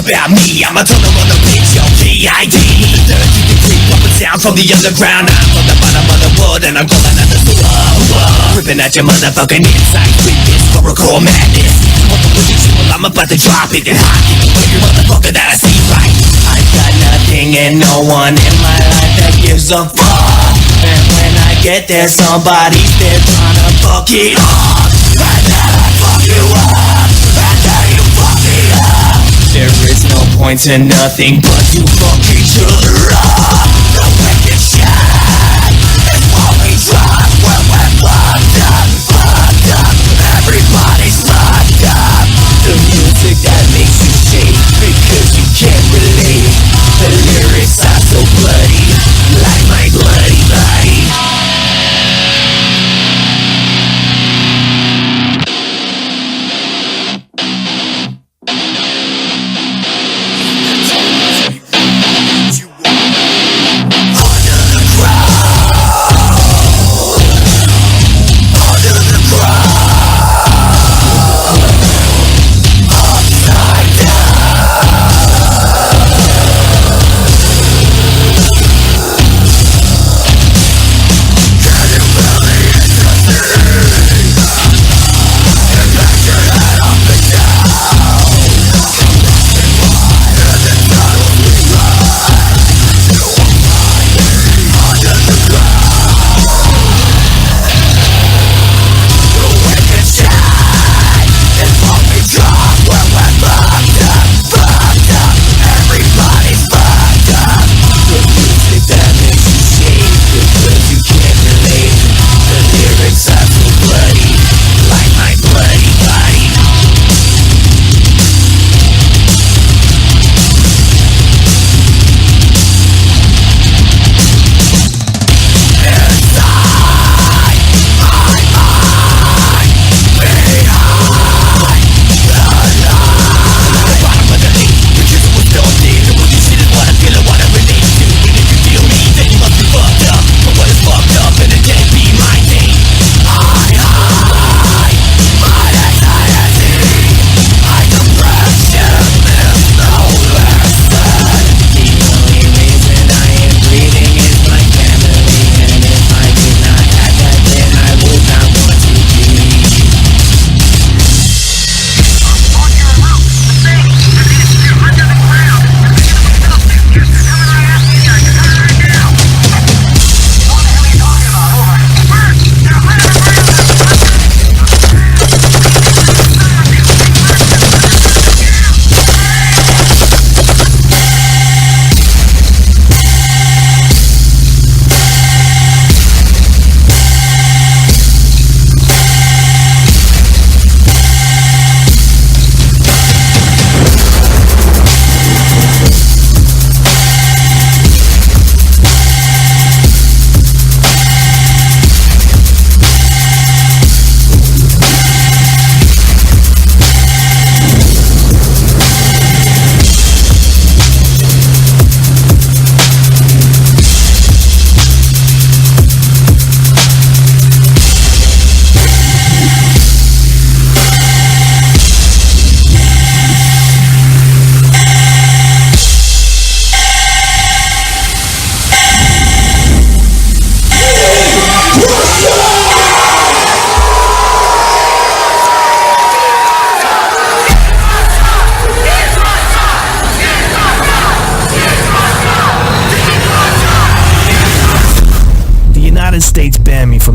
about me. I'm a tunnel on the pitch, yo, PID. With the third degree, pumping sound from the underground. I'm from the bottom of the world and I'm calling out the slow. Ripping at your motherfucking inside with this hardcore madness. Want the visual, I'm about to drop it and hot it. Every motherfucker that I see right. I've got nothing and no one in my life that gives a fuck. And when I get there, somebody's there trying to fuck it up. And then I fuck you up. And then you fuck me up. There is no point to nothing but to fuck each other up. The wicked shit is what we drop when we're fucked up, fucked up. Everybody's fucked up. The music that makes you shake because you can't relate. The lyrics are so bloody, like my bloody body.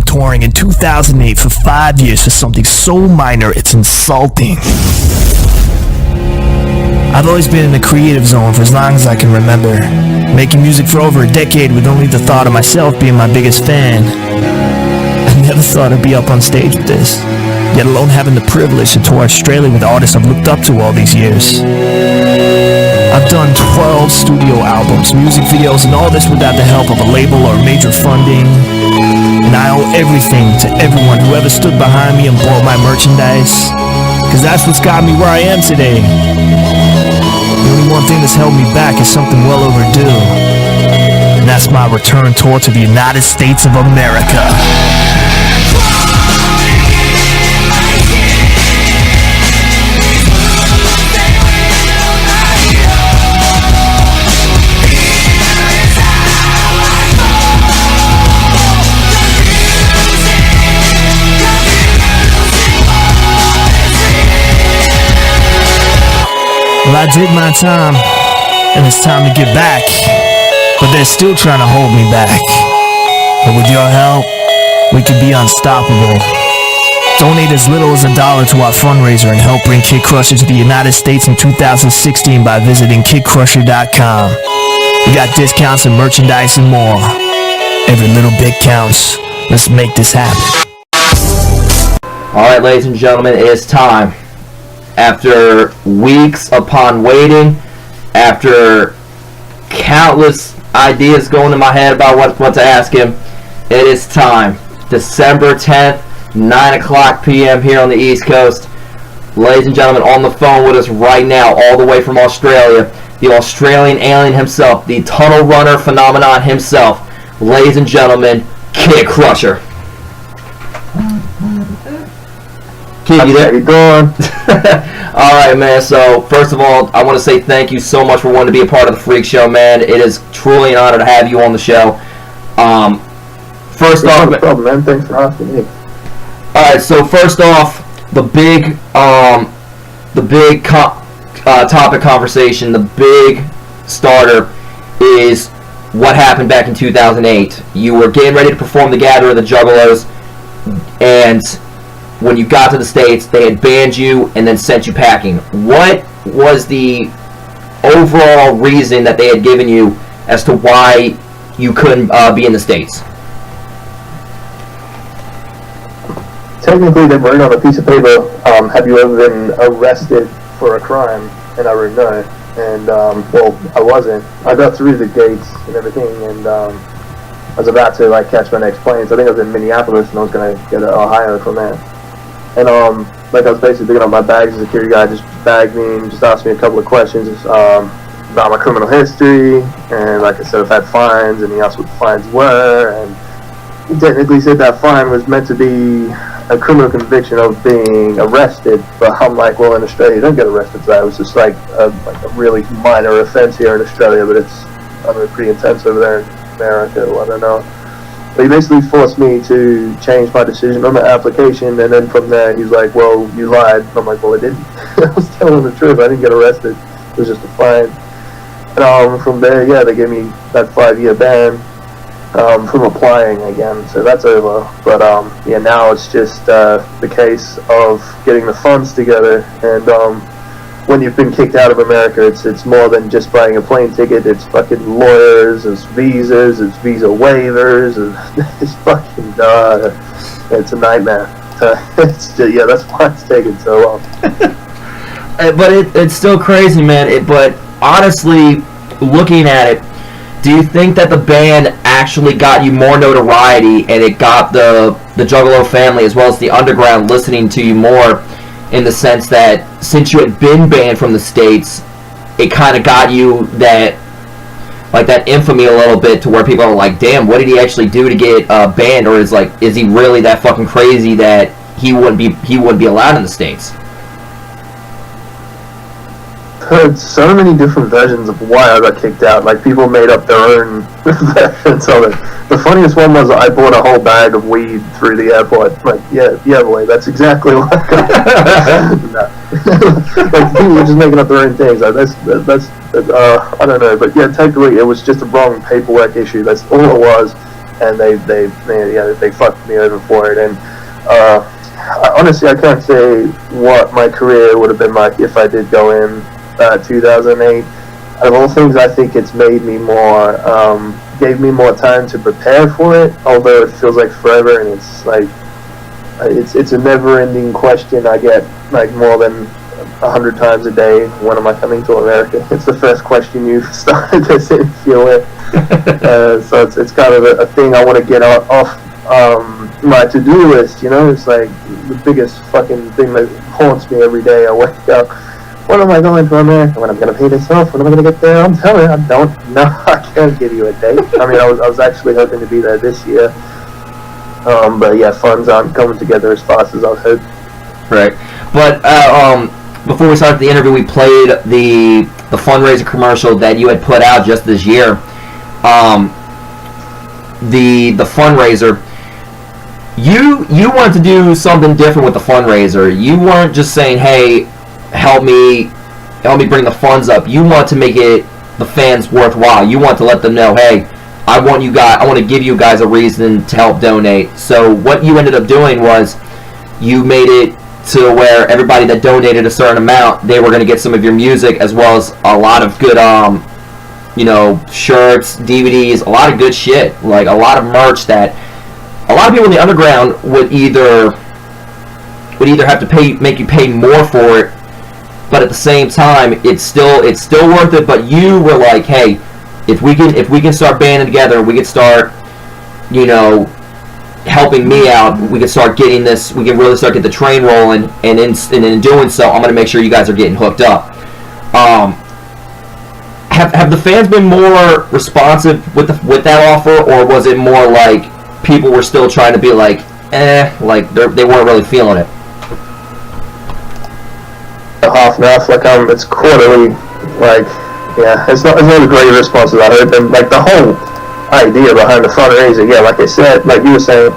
Touring in 2008 for 5 years for something so minor it's insulting. I've always been in the creative zone for as long as I can remember, making music for over a decade with only the thought of myself being my biggest fan. I never thought I'd be up on stage with this, yet alone having the privilege to tour Australia with artists I've looked up to all these years. I've done 12 studio albums, music videos, and all this without the help of a label or major funding. And I owe everything to everyone who ever stood behind me and bought my merchandise. Cause that's what's got me where I am today. The only one thing that's held me back is something well overdue. And that's my return tour to the United States of America. Yeah. Well, I did my time, and it's time to get back. But they're still trying to hold me back. But with your help, we can be unstoppable. Donate as little as $1 to our fundraiser and help bring KidCrusher to the United States in 2016 by visiting KidCrusher.com. We got discounts and merchandise and more. Every little bit counts. Let's make this happen. Alright, ladies and gentlemen, it is time. After weeks upon waiting, after countless ideas going in my head about what to ask him, it is time. December 10th, 9 o'clock p.m. here on the East Coast. Ladies and gentlemen, on the phone with us right now, all the way from Australia, the Australian alien himself, the tunnel runner phenomenon himself. Ladies and gentlemen, KidCrusher. Kid, you there? How you doing? Alright, man, so first of all, I want to say thank you so much for wanting to be a part of the Freak Show, man. It is truly an honor to have you on the show. First off, no problem, man. Thanks for asking me. Alright, so first off, the big topic conversation, the big starter is what happened back in 2008. You were getting ready to perform the Gathering of the Juggalos, and when you got to the States, they had banned you and then sent you packing. What was the overall reason that they had given you as to why you couldn't be in the States? Technically, they wrote on a piece of paper, have you ever been arrested for a crime? And I wrote no. And, well, I wasn't. I got through the gates and everything, and I was about to, catch my next plane. So I think I was in Minneapolis, and I was going to go to Ohio from there. And, I was basically picking up my bags. The security guy just bagged me and just asked me a couple of questions about my criminal history. And, like I said, I've had fines, and he asked what the fines were. And he technically said that fine was meant to be a criminal conviction of being arrested. But I'm like, well, in Australia, you don't get arrested for that. It was just like a really minor offense here in Australia, but it's pretty intense over there in America. Well, I don't know. But he basically forced me to change my decision on the application, and then from there he's like, well, you lied. And I'm like, well, I didn't. I was telling the truth. I didn't get arrested. It was just a fine. And from there, yeah, they gave me that 5-year ban from applying again. So that's over. But yeah, now it's just the case of getting the funds together. And when you've been kicked out of America, it's more than just buying a plane ticket. It's fucking lawyers, it's visas, it's visa waivers, it's fucking it's a nightmare. It's just, yeah, that's why it's taking so long. But it's still crazy, man. But honestly, looking at it, do you think that the band actually got you more notoriety, and it got the Juggalo family as well as the underground listening to you more, in the sense that since you had been banned from the States, it kind of got you that infamy a little bit, to where people are like, damn, what did he actually do to get banned? Or is he really that fucking crazy that he wouldn't be allowed in the States? Heard so many different versions of why I got kicked out. Like, people made up their own versions of it. The funniest one was I bought a whole bag of weed through the airport. Like, yeah, boy, that's exactly what I got. Like, people were just making up their own things. Like, that's I don't know. But yeah, technically it was just a wrong paperwork issue. That's all it was. And they fucked me over for it. And honestly, I can't say what my career would have been like if I did go in 2008. Out of all things, I think it's made me more, gave me more time to prepare for it, although it feels like forever, and it's like, it's a never-ending question I get, like, more than 100 times a day. When am I coming to America? It's the first question you've started to sit and feel with. So it's kind of a thing I want to get off my to-do list, you know? It's like the biggest fucking thing that haunts me every day. I wake up, when am I going to America? When I'm going to pay this off? When am I going to get there? I'm telling you, I don't know. I can't give you a date. I mean, I was actually hoping to be there this year. But yeah, funds aren't coming together as fast as I was hoping. Right. But before we started the interview, we played the fundraiser commercial that you had put out just this year. The fundraiser. You wanted to do something different with the fundraiser. You weren't just saying, hey, help me help me bring the funds up. You want to make it the fans worthwhile. You want to let them know, hey, I want to give you guys a reason to help donate. So what you ended up doing was you made it to where everybody that donated a certain amount, they were going to get some of your music, as well as a lot of good shirts, DVDs, a lot of good shit, like a lot of merch that a lot of people in the underground would either have to make you pay more for it, but at the same time it's still worth it. But you were like, hey, if we can start banding together, we can start helping me out, we can start getting this, we can really start get the train rolling, and in doing so, I'm going to make sure you guys are getting hooked up. Have the fans been more responsive with that offer, or was it more like people were still trying to be like, like they weren't really feeling it? Half and half, like it's quarterly, like it's not a great response to that. And like the whole idea behind the fundraiser, like I said, like you were saying,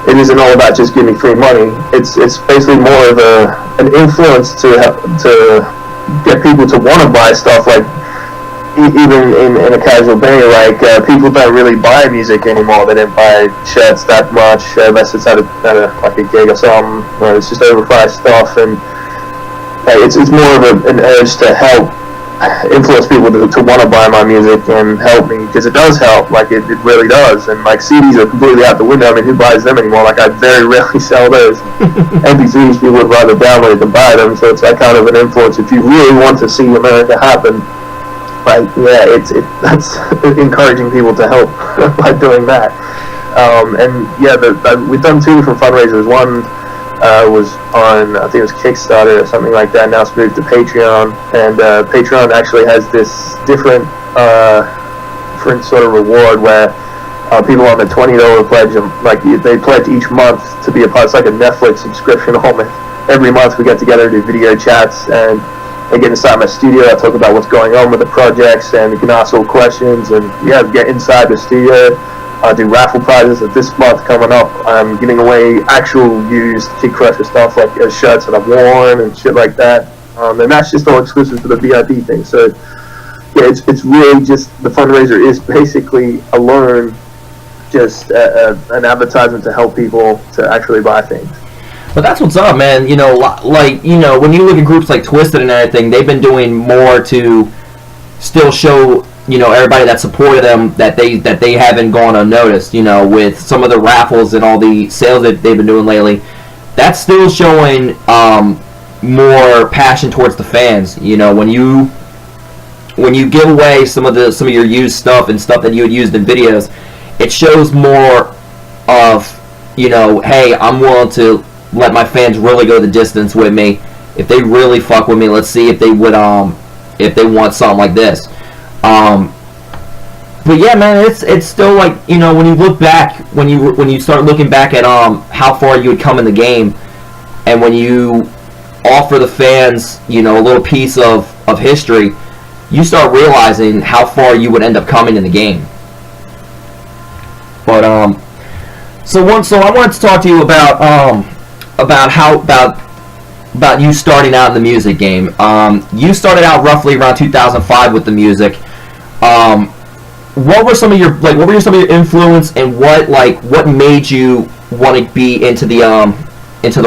it isn't all about just giving me free money. It's basically more of an influence to get people to want to buy stuff. Like even in a casual way, like people don't really buy music anymore. They don't buy shirts that much unless it's at a gig or something, or it's just overpriced stuff. And it's more of an urge to help influence people to want to buy my music and help me, because it does help, like it really does. And like CDs are completely out the window. I mean, who buys them anymore? Like I very rarely sell those. MP3s, people would rather download than buy them, so it's that kind of an influence. If you really want to see America happen, like that's encouraging people to help by doing that. And we've done 2 different fundraisers. One was on, I think it was Kickstarter or something like that. Now it's moved to Patreon, and Patreon actually has this different sort of reward where people on the $20 pledge, like they pledge each month to be a part. It's like a Netflix subscription almost. Every month we get together, do video chats, and they get inside my studio. I talk about what's going on with the projects, and you can ask all questions, and get inside the studio. I do raffle prizes. This month coming up, I'm giving away actual used KidCrusher stuff, like shirts that I've worn and shit like that. And that's just all exclusive to the VIP thing. So it's really just, the fundraiser is basically just an advertisement to help people to actually buy things. But that's what's up, man. When you look at groups like Twisted and everything, they've been doing more to still show everybody that supported them that they haven't gone unnoticed. With some of the raffles and all the sales that they've been doing lately, that's still showing more passion towards the fans. When you give away some of your used stuff and stuff that you had used in videos, it shows more of hey, I'm willing to let my fans really go the distance with me. If they really fuck with me, let's see if they would if they want something like this. But yeah, man, it's still like, when you look back, when you start looking back at how far you would come in the game, and when you offer the fans a little piece of history, you start realizing how far you would end up coming in the game. But so I wanted to talk to you about you starting out in the music game. You started out roughly around 2005 with the music. What were some of your influence, and what made you want to be into the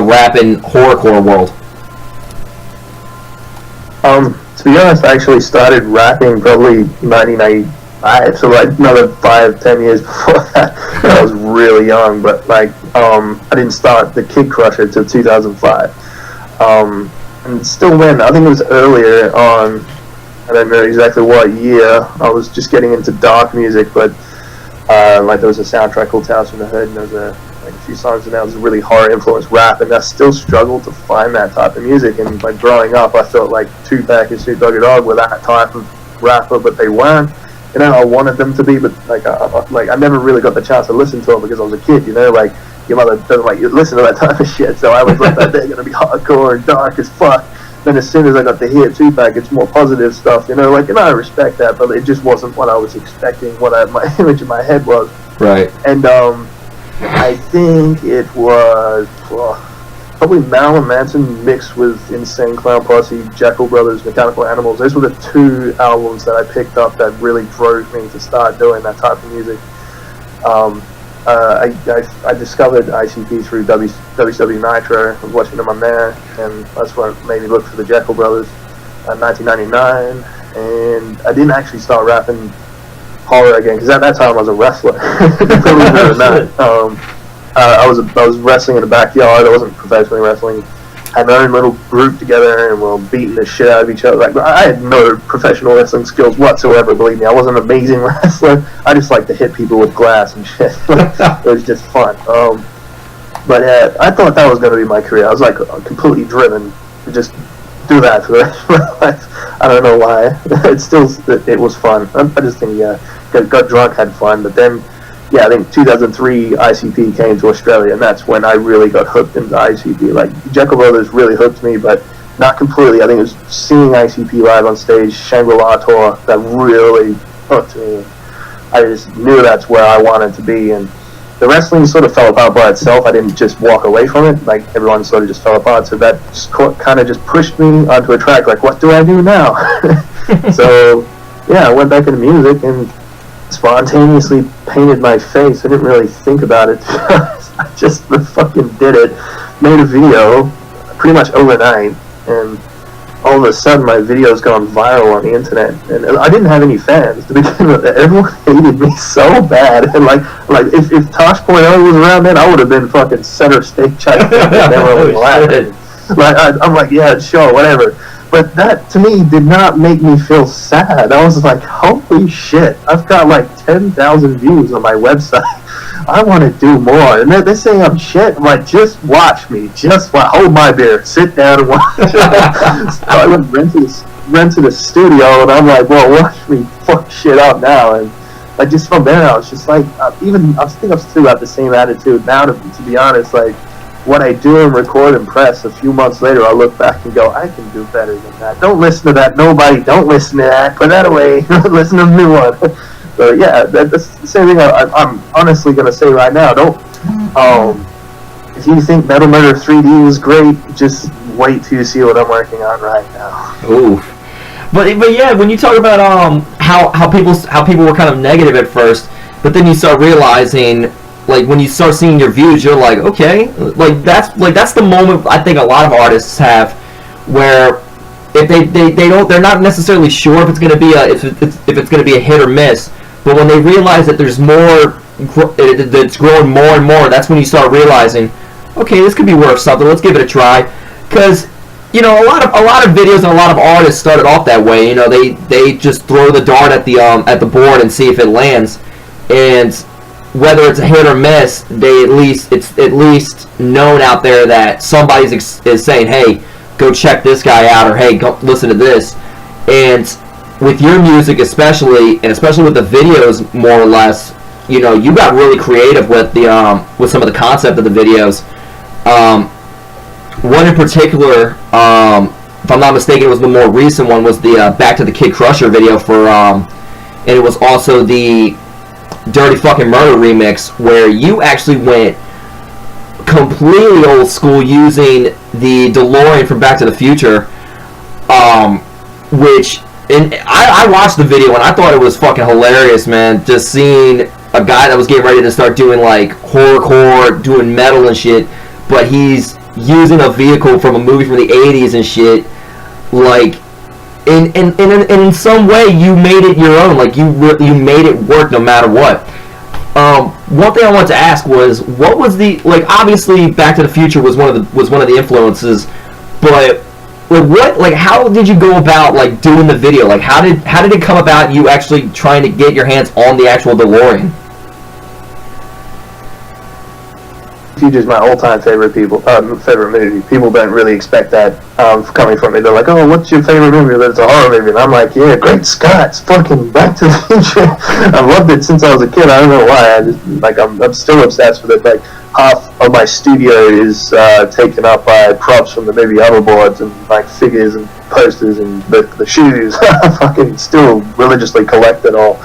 rap and horrorcore world? To be honest, I actually started rapping probably 1995, so like another 5-10 years before that. I was really young, but I didn't start the KidCrusher until 2005. And still when, I think it was earlier on, I don't know exactly what year, I was just getting into dark music, but there was a soundtrack called Tales from the Hood, and there was a few songs in there that was really horror-influenced rap, and I still struggled to find that type of music. And growing up, I felt like Tupac and Snoop Dogg were that type of rapper, but they weren't. I wanted them to be, but I never really got the chance to listen to them because I was a kid. Your mother doesn't like you listen to that type of shit, so I was like, they're gonna be hardcore and dark as fuck. Then as soon as I got to hear Tupac, it's more positive stuff, and I respect that, but it just wasn't what I was expecting, what my image in my head was. Right. And I think it was probably Marilyn Manson mixed with Insane Clown Posse, Jackal Brothers, Mechanical Animals. Those were the 2 albums that I picked up that really drove me to start doing that type of music. I discovered ICP through WCW Nitro. I was watching them on there, and that's what made me look for the Jackal Brothers in 1999. And I didn't actually start rapping horror again, because at that time I was a wrestler. Believe it or not. I was wrestling in the backyard. I wasn't professionally wrestling. Had my own little group together, and we were beating the shit out of each other. Like, I had no professional wrestling skills whatsoever. Believe me, I wasn't an amazing wrestler. I just liked to hit people with glass and shit. It was just fun. But I thought that was going to be my career. I was like completely driven to just do that for the rest of my life. I don't know why. It was fun. I just think got drunk, had fun, but then. Yeah, I think 2003 ICP came to Australia, and that's when I really got hooked into ICP. Like, Jekyll Brothers really hooked me, but not completely. I think it was seeing ICP live on stage, Shangri-La tour, that really hooked me. I just knew that's where I wanted to be, and the wrestling sort of fell apart by itself. I didn't just walk away from it. Like, everyone sort of just fell apart, so that kind of just pushed me onto a track. Like, what do I do now? So, yeah, I went back into music, and spontaneously painted my face. I didn't really think about it. I just fucking did it. Made a video pretty much overnight, and all of a sudden my video's gone viral on the internet. And I didn't have any fans to begin with. Everyone hated me so bad. And like if Tosh.0 was around then, I would have been fucking center stage. I never would laughed. Like I'm like, yeah, sure, whatever. But that, to me, did not make me feel sad. I was like, holy shit, I've got like 10,000 views on my website. I want to do more. And they're saying I'm shit. I'm like, just watch me. Just hold my beer. Sit down and watch. So I went rented a studio, and I'm like, well, watch me fuck shit up now. And like, just from there, I was just like, I think I've still got the same attitude now, to be honest. Like, what I do and record and press, a few months later, I look back and go, I can do better than that. Don't listen to that. Nobody, don't listen to that. Put that away. Listen to the new one. So yeah, that's the same thing I'm honestly going to say right now. If you think Metal Murder 3D was great, just wait till you see what I'm working on right now. Ooh. But yeah, when you talk about how people were kind of negative at first, but then you start realizing, like, when you start seeing your views, you're like, okay, that's the moment I think a lot of artists have, where if they're not necessarily sure if it's going to be if it's going to be a hit or miss, but when they realize that there's more, that's growing more and more, that's when you start realizing, okay, this could be worth something. Let's give it a try, because you know, a lot of videos and a lot of artists started off that way. You know, they just throw the dart at the board and see if it lands, and whether it's a hit or miss, it's at least known out there that somebody is saying, hey, go check this guy out, or hey, go listen to this. And with your music especially with the videos, more or less, you know, you got really creative with the with some of the concept of the videos. One in particular, if I'm not mistaken, it was the more recent one, was the Back to the KidCrusher video for, and it was also the Dirty Fucking Murder remix, where you actually went completely old school using the DeLorean from Back to the Future, and I watched the video and I thought it was fucking hilarious, man, just seeing a guy that was getting ready to start doing like horrorcore, doing metal and shit, but he's using a vehicle from a movie from the 80s and shit, like, and in some way you made it your own, like you made it work no matter what. One thing I wanted to ask was, what was the, like, obviously Back to the Future was one of the influences, but how did you go about like doing the video? Like, how did it come about you actually trying to get your hands on the actual DeLorean? Future's my all-time favorite movie. People don't really expect that coming from me. They're like, "Oh, what's your favorite movie?" It's a horror movie, and I'm like, "Yeah, great Scott, it's fucking Back to the Future." I've loved it since I was a kid. I don't know why. I just like I'm still obsessed with it. Like, half of my studio is taken up by props from the movie hoverboards and like figures and posters and the shoes. I fucking still religiously collect it all.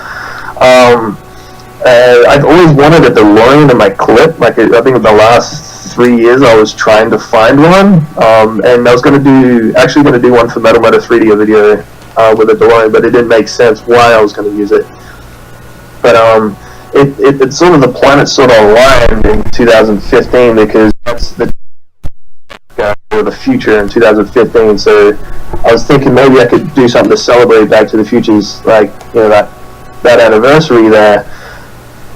I've always wanted a DeLorean in my clip. Like, I think the last 3 years I was trying to find one, and I was going to do one for Metal Meta 3D, a video with a DeLorean, but it didn't make sense why I was going to use it. But it's sort of the planet sort of aligned in 2015, because that's the for the future in 2015. So I was thinking maybe I could do something to celebrate Back to the Future's, like, you know, that anniversary there.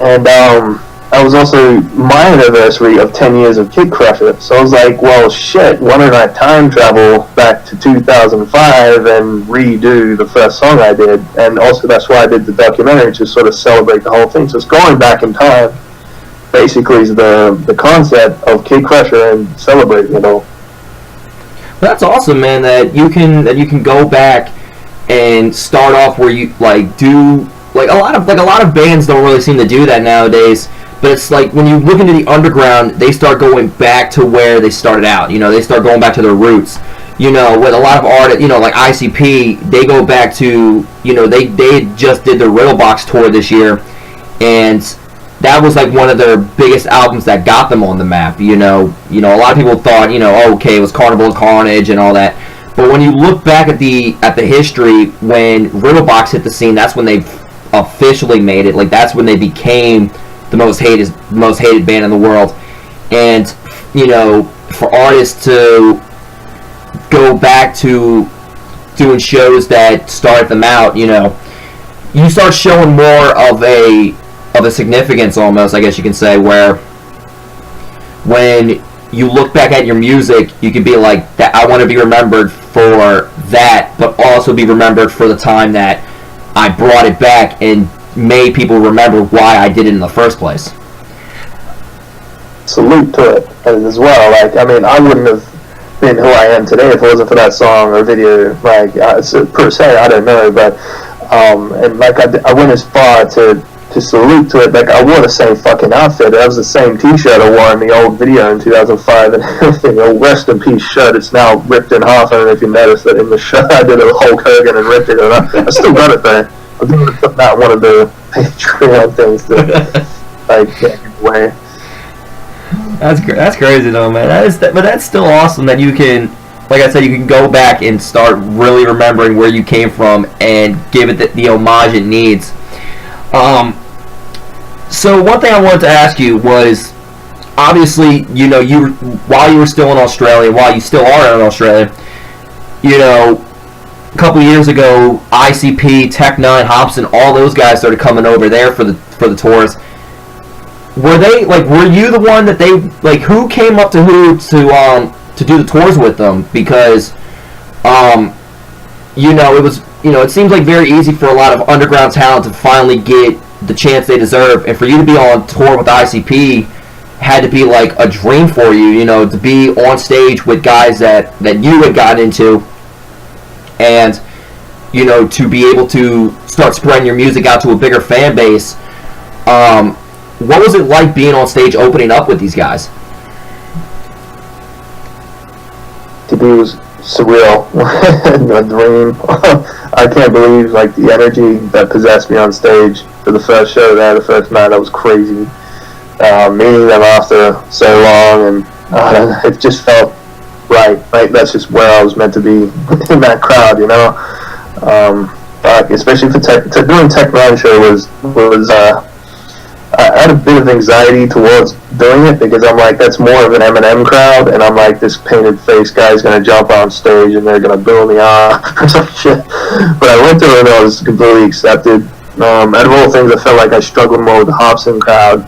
And that was also my anniversary of 10 years of KidCrusher. So I was like, well, shit, why don't I time travel back to 2005 and redo the first song I did? And also that's why I did the documentary, to sort of celebrate the whole thing. So it's going back in time, basically, is the concept of KidCrusher and celebrating it all. That's awesome, man. That you can go back and start off where you do a lot of bands don't really seem to do that nowadays. But it's like when you look into the underground, they start going back to where they started out. You know, they start going back to their roots. You know, with a lot of artists, you know, like ICP, they go back to, you know, they just did the Riddlebox tour this year, and that was like one of their biggest albums that got them on the map. You know, a lot of people thought, you know, oh, okay, it was Carnival of Carnage and all that. But when you look back at the history, when Riddlebox hit the scene, that's when they officially made it. Like, that's when they became the most hated band in the world. And, you know, for artists to go back to doing shows that started them out, you know, you start showing more of a significance, almost, I guess you can say, where when you look back at your music, you can be like, that I want to be remembered for that, but also be remembered for the time that I brought it back and made people remember why I did it in the first place. Salute to it as well. Like, I mean, I wouldn't have been who I am today if it wasn't for that song or video. Like, per se, I don't know, but and like I went as far to salute to it. Like, I wore the same fucking outfit. That was the same T-shirt I wore in the old video in 2005 and everything. A rest in peace shirt. It's now ripped in half. I don't know if you noticed that in the shirt I did a Hulk Hogan and ripped it. And I still got it there. I'm going to put that one of the Patreon things to like get away. That's crazy though, man. But that's still awesome that you can, like I said, you can go back and start really remembering where you came from and give it the homage it needs. So one thing I wanted to ask you was, obviously, you know, while you were still in Australia, while you still are in Australia, you know, a couple years ago, ICP, Tech Nine, Hobson, all those guys started coming over there for the tours. Were you the one that they, like, who came up to who to do the tours with them? Because, you know, it was, you know, it seems like very easy for a lot of underground talent to finally get the chance they deserve, and for you to be on tour with ICP had to be like a dream for you, you know, to be on stage with guys that you had gotten into, and, you know, to be able to start spreading your music out to a bigger fan base. What was it like being on stage opening up with these guys? To be was surreal. A dream. I can't believe, like, the energy that possessed me on stage for the first show there, the first night. That was crazy. Meeting them after so long, and it just felt right. Like, that's just where I was meant to be in that crowd, you know. Especially for doing Tech 9 show was I had a bit of anxiety towards doing it, because I'm like, that's more of an Eminem crowd, and I'm like, this painted face guy's gonna jump on stage and they're gonna boo me off or some shit. But I went through it and I was completely accepted. Out of all things, I felt like I struggled more with the Hobson crowd.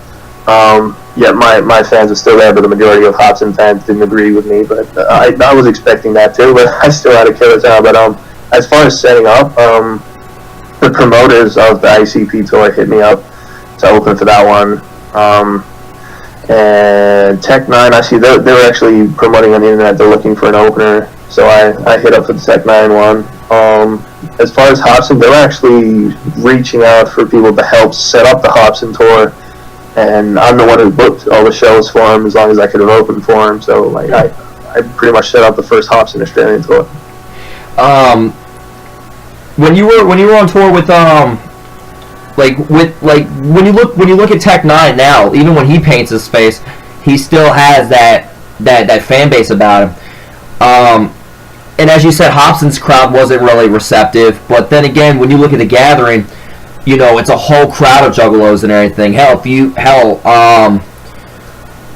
Yet my fans are still there, but the majority of Hobson fans didn't agree with me. But I was expecting that too, but I still had a killer time. But as far as setting up, the promoters of the ICP tour hit me up to open for that one. And Tech 9, actually, they were actually promoting on the internet. They're looking for an opener, so I hit up for the Tech 9 one. As far as Hobson, they were actually reaching out for people to help set up the Hobson tour, and I'm the one who booked all the shows for him as long as I could have opened for him. So, like, I pretty much set up the first Hobson Australian tour. When you were on tour with when you look at Tech 9 now, even when he paints his face, he still has that fan base about him. And as you said, Hobson's crowd wasn't really receptive. But then again, when you look at the Gathering, you know, it's a whole crowd of juggalos and everything.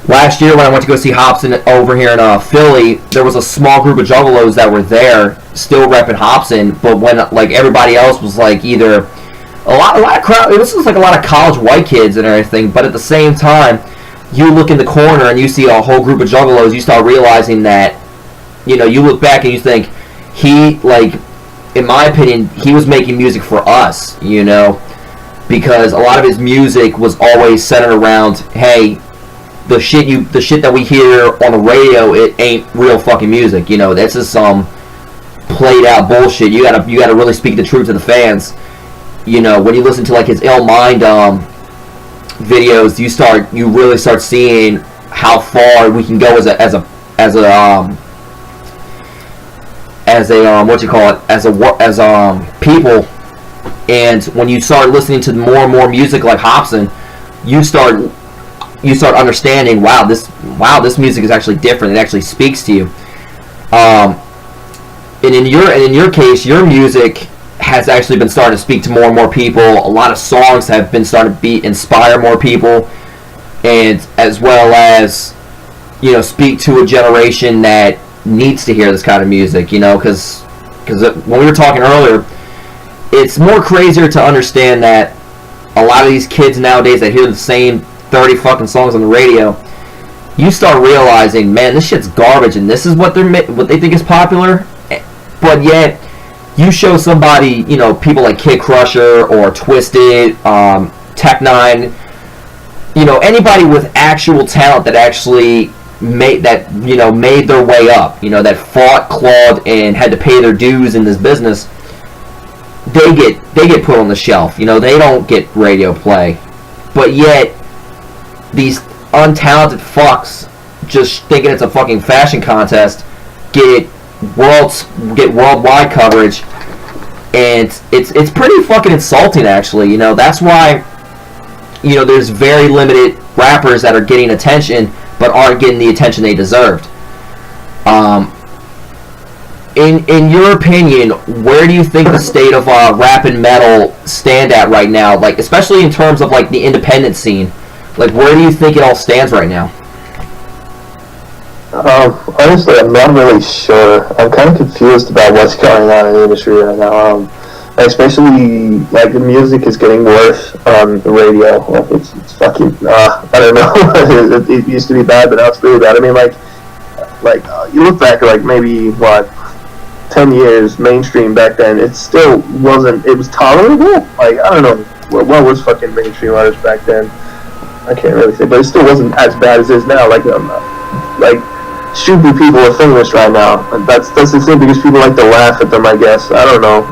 Last year when I went to go see Hobson over here in Philly, there was a small group of juggalos that were there, still repping Hobson. But when like everybody else was like either a lot of crowd, this was like a lot of college white kids and everything. But at the same time, you look in the corner and you see a whole group of juggalos. You start realizing that, you know, you look back and you think he, like, in my opinion, he was making music for us, you know, because a lot of his music was always centered around, hey, the shit that we hear on the radio, it ain't real fucking music, you know. This is some played out bullshit. You gotta really speak the truth to the fans. You know, when you listen to like his Ill Mind videos, you really start seeing how far we can go as people. And when you start listening to more and more music like Hobson, you start understanding, wow, this music is actually different. It actually speaks to you. And in your case, your music has actually been starting to speak to more and more people. A lot of songs have been starting to inspire more people, and as well as, you know, speak to a generation that needs to hear this kind of music. You know, because when we were talking earlier, it's more crazier to understand that a lot of these kids nowadays that hear the same 30 fucking songs on the radio, you start realizing, man, this shit's garbage, and this is what they think is popular. But yet, you show somebody, you know, people like KidCrusher or Twisted, Tech Nine, you know, anybody with actual talent that actually made their way up, you know, that fought, clawed, and had to pay their dues in this business. They get put on the shelf. You know, they don't get radio play. But yet, these untalented fucks, just thinking it's a fucking fashion contest, get worldwide coverage, and it's pretty fucking insulting, actually. You know, that's why, you know, there's very limited rappers that are getting attention but aren't getting the attention they deserved. In your opinion, where do you think the state of rap and metal stand at right now? Like, especially in terms of like the independent scene. Like, where do you think it all stands right now? Honestly, I'm not really sure. I'm kind of confused about what's going on in the industry right now. Especially, like, the music is getting worse on the radio. Like, it's fucking, I don't know. it used to be bad, but now it's really bad. I mean, like you look back at, like, maybe, 10 years mainstream back then, it still wasn't, it was tolerable. Like, I don't know, what was fucking mainstream artists back then? I can't really say, but it still wasn't as bad as it is now. Like stupid people are famous right now. That's the thing, because people like to laugh at them, I guess. I don't know.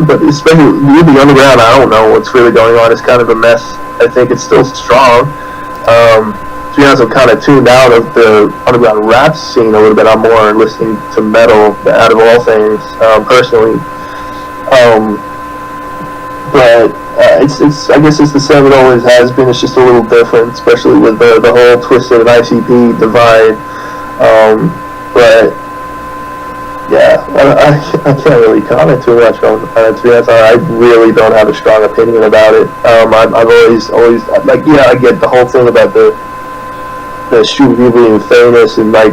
But especially with the underground, I don't know what's really going on. It's kind of a mess. I think it's still strong. To be honest, I'm kind of tuned out of the underground rap scene a little bit. I'm more listening to metal out of all things, personally. But I guess it's the same it always has been. It's just a little different, especially with the whole Twisted and ICP divide. But yeah, I can't really comment too much on it. To be honest, I really don't have a strong opinion about it. I've always like, yeah, I get the whole thing about the shooting people being famous and like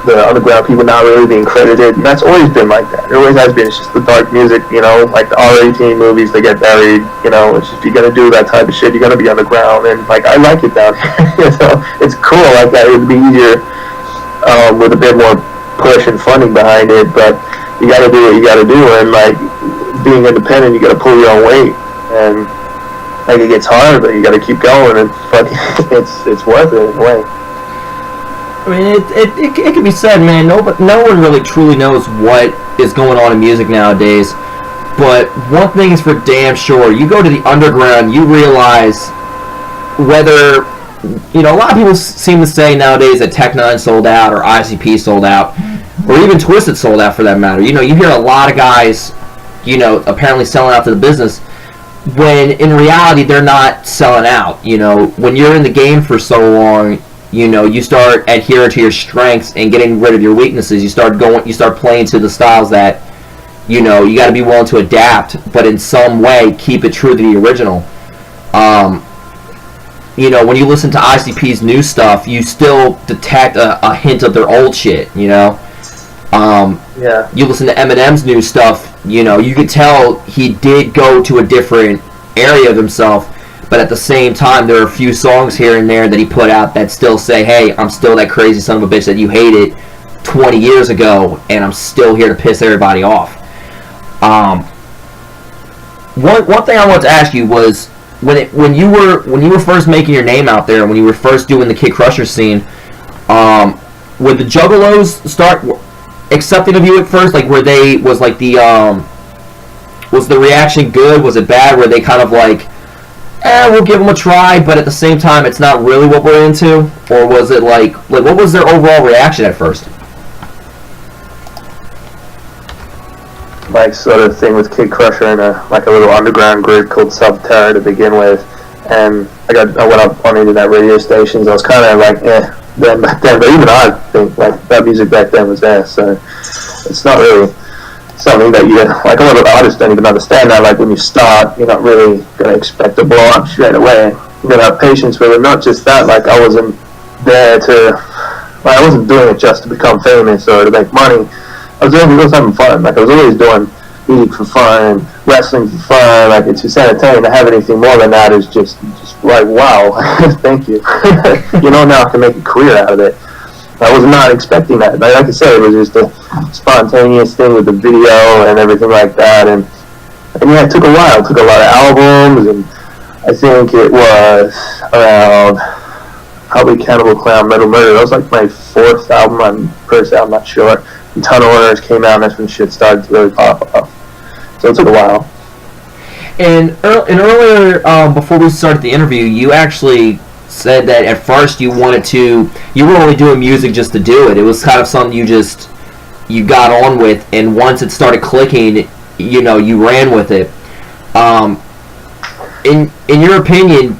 the underground people not really being credited, and that's always been like that. It always has been. It's just the dark music, you know, like the R-18 movies, they get buried, you know. It's just, you're gonna do that type of shit, you're gonna be underground, and like, I like it down here. You know, it's cool like that. It would be easier with a bit more push and funding behind it, but you gotta do what you gotta do, and like, being independent, you gotta pull your own weight, and like, it gets hard, but you gotta keep going, and fucking, it's worth it in a way. I mean, it can be said, man. No one really truly knows what is going on in music nowadays. But one thing is for damn sure: you go to the underground, you realize whether, you know, a lot of people seem to say nowadays that Tech Nine sold out, or ICP sold out, or even Twisted sold out for that matter. You know, you hear a lot of guys, you know, apparently selling out to the business, when in reality they're not selling out. You know, when you're in the game for so long, you start adhering to your strengths and getting rid of your weaknesses. You start playing to the styles that, you got to be willing to adapt, but in some way keep it true to the original. When you listen to ICP's new stuff, you still detect a hint of their old shit, You listen to Eminem's new stuff, you could tell he did go to a different area of himself, but at the same time, there are a few songs here and there that he put out that still say, hey, I'm still that crazy son of a bitch that you hated 20 years ago, and I'm still here to piss everybody off. One thing I wanted to ask you was, when you were first making your name out there, when you were first doing the KidCrusher scene, would the Juggalos start accepting of you at first? Like, was the reaction good? Was it bad? Were they kind of like, we'll give them a try, but at the same time, it's not really what we're into? Or was it like what was their overall reaction at first? Like, sort of thing with KidCrusher in a little underground group called Subterra to begin with, and I went up on internet radio stations. I was kind of like, then back then, but even I think like that music back then was there, so it's not really something that you, like, a lot of artists don't even understand that. Like, when you start, you're not really going to expect to blow up straight away. You're going to have patience with it. Not just that, like, I wasn't there to, like, I wasn't doing it just to become famous or to make money. I was having fun. Like, I was always doing music for fun, wrestling for fun. Like, it's just entertaining. To have anything more than that is just like, wow, thank you. Now I can make a career out of it. I was not expecting that. Like I said, it was just a spontaneous thing with the video and everything like that. And yeah, it took a while. It took a lot of albums, and I think it was around probably Cannibal Clown, Metal Murder. That was like my fourth album, first album, I'm not sure. And Tunnel Runners came out, and that's when shit started to really pop up. So it took a while. And earlier, before we started the interview, you actually said that at first you were only doing music just to do it. It was kind of something you got on with, and once it started clicking, you ran with it. In your opinion,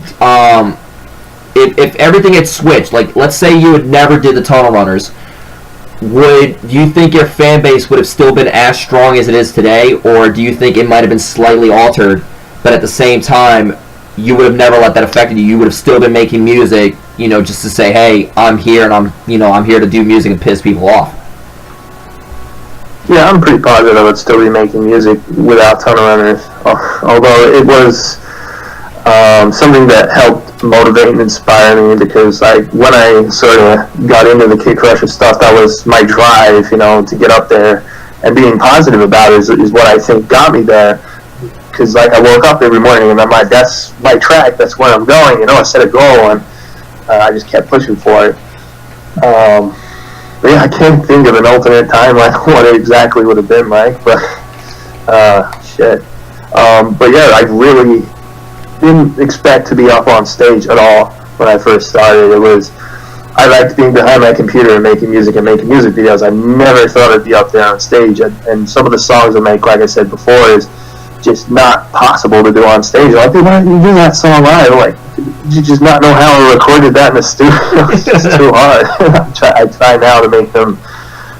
if everything had switched, like, let's say you had never did the Tunnel Runners, do you think your fan base would have still been as strong as it is today, or do you think it might have been slightly altered, but at the same time you would have never let that affect you? You would have still been making music, just to say, hey, I'm here, and I'm here to do music and piss people off. Yeah, I'm pretty positive I would still be making music without Tunnel Runners. Although it was something that helped motivate and inspire me, because like when I sort of got into the KidCrusher stuff, that was my drive, to get up there, and being positive about it is what I think got me there. Because like I woke up every morning and I'm like, that's my track, that's where I'm going. I set a goal, and I just kept pushing for it. But yeah, I can't think of an alternate time like what it exactly would have been like, but shit. But yeah, I really didn't expect to be up on stage at all when I first started. I liked being behind my computer and making music videos. I never thought I'd be up there on stage, and some of the songs I make, like I said before, is just not possible to do on stage. Like, why didn't you do that song live? Like, you just not know how I recorded that in the studio. It's just too hard. I try now to make them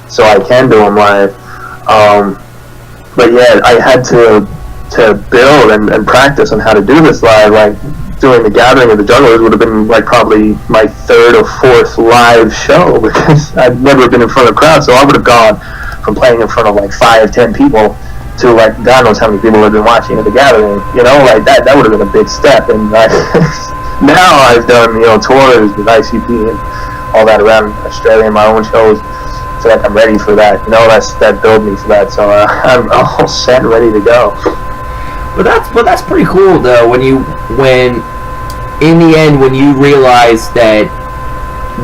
so I can do them live. But yeah, I had to build and practice on how to do this live. Like, doing the Gathering of the Jugglers would have been like probably my third or fourth live show, because I'd never been in front of a crowd. So I would have gone from playing in front of like 5-10 people to like God knows how many people have been watching at the Gathering. Like that would have been a big step. And now I've done tours with ICP and all that around Australia and my own shows. So like I'm ready for that. That built me for that. So I'm all set and ready to go. But that's pretty cool though. When in the end, when you realize that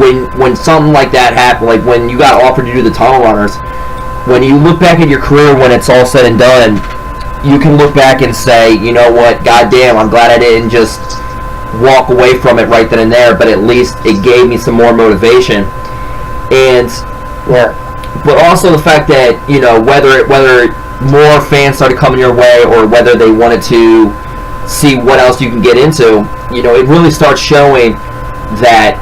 when something like that happened, like when you got offered to do the Tunnel Runners, when you look back at your career when it's all said and done, you can look back and say, you know what, goddamn, I'm glad I didn't just walk away from it right then and there, but at least it gave me some more motivation. And yeah, but also the fact that whether more fans started coming your way, or whether they wanted to see what else you can get into, it really starts showing that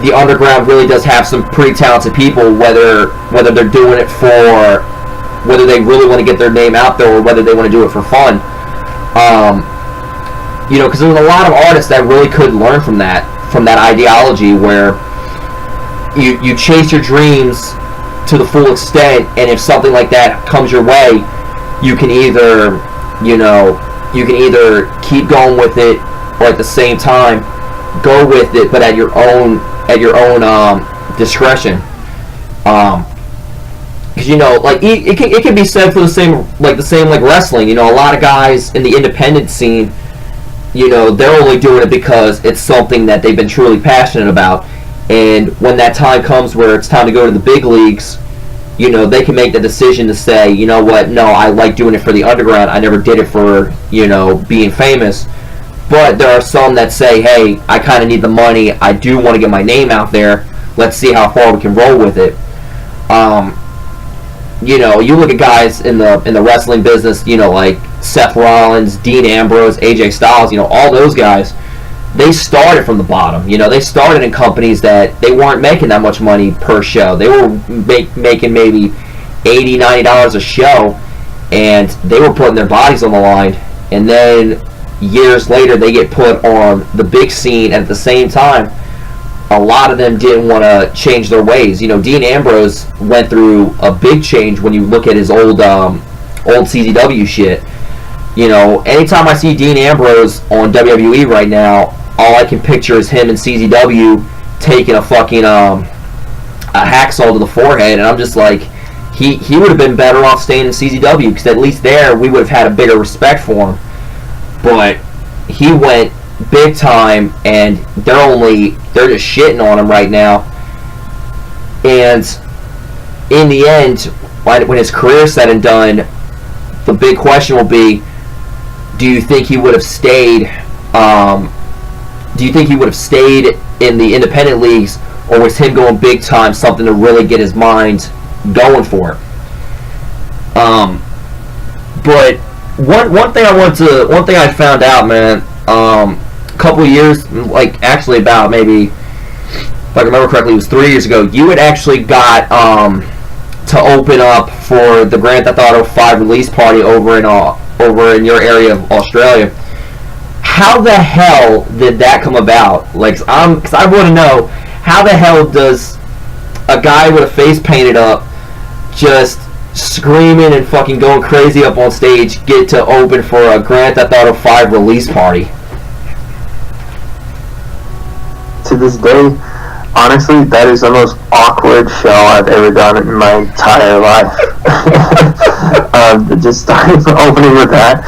the underground really does have some pretty talented people, whether they're doing it for, whether they really want to get their name out there or whether they want to do it for fun. You know, because there's a lot of artists that really could learn from that ideology where you chase your dreams to the full extent, and if something like that comes your way, you can either keep going with it, or at the same time go with it, but at your own discretion. Because, you know, like it can be said for the same like wrestling. You know, a lot of guys in the independent scene, you know, they're only doing it because it's something that they've been truly passionate about. And when that time comes where it's time to go to the big leagues, you know, they can make the decision to say, you know what, no, I like doing it for the underground. I never did it for, you know, being famous. But there are some that say, hey, I kind of need the money. I do want to get my name out there. Let's see how far we can roll with it. You know, you look at guys in the wrestling business, you know, like Seth Rollins, Dean Ambrose, AJ Styles, you know, all those guys, they started from the bottom. You know, they started in companies that they weren't making that much money per show. They were making maybe $80, $90 a show, and they were putting their bodies on the line. And then years later, they get put on the big scene, and at the same time, a lot of them didn't want to change their ways. You know, Dean Ambrose went through a big change when you look at his old CZW shit. You know, anytime I see Dean Ambrose on WWE right now, all I can picture is him and CZW taking a fucking a hacksaw to the forehead, and I'm just like, he would have been better off staying in CZW, because at least there we would have had a bigger respect for him. But he went big time, and they're just shitting on him right now. And in the end, when his career's said and done, the big question will be, do you think he would have stayed? Do you think he would have stayed in the independent leagues, or was him going big time something to really get his mind going for it? But one thing I found out, man, a couple of years, like actually about maybe, if I remember correctly, it was 3 years ago, you had actually got to open up for the Grand Theft Auto 5 release party over in your area of Australia. How the hell did that come about? Like, because I want to know, how the hell does a guy with a face painted up, just screaming and fucking going crazy up on stage, get to open for a Grand Theft Auto 5 release party? To this day, honestly, that is the most awkward show I've ever done in my entire life. Just starting opening with that.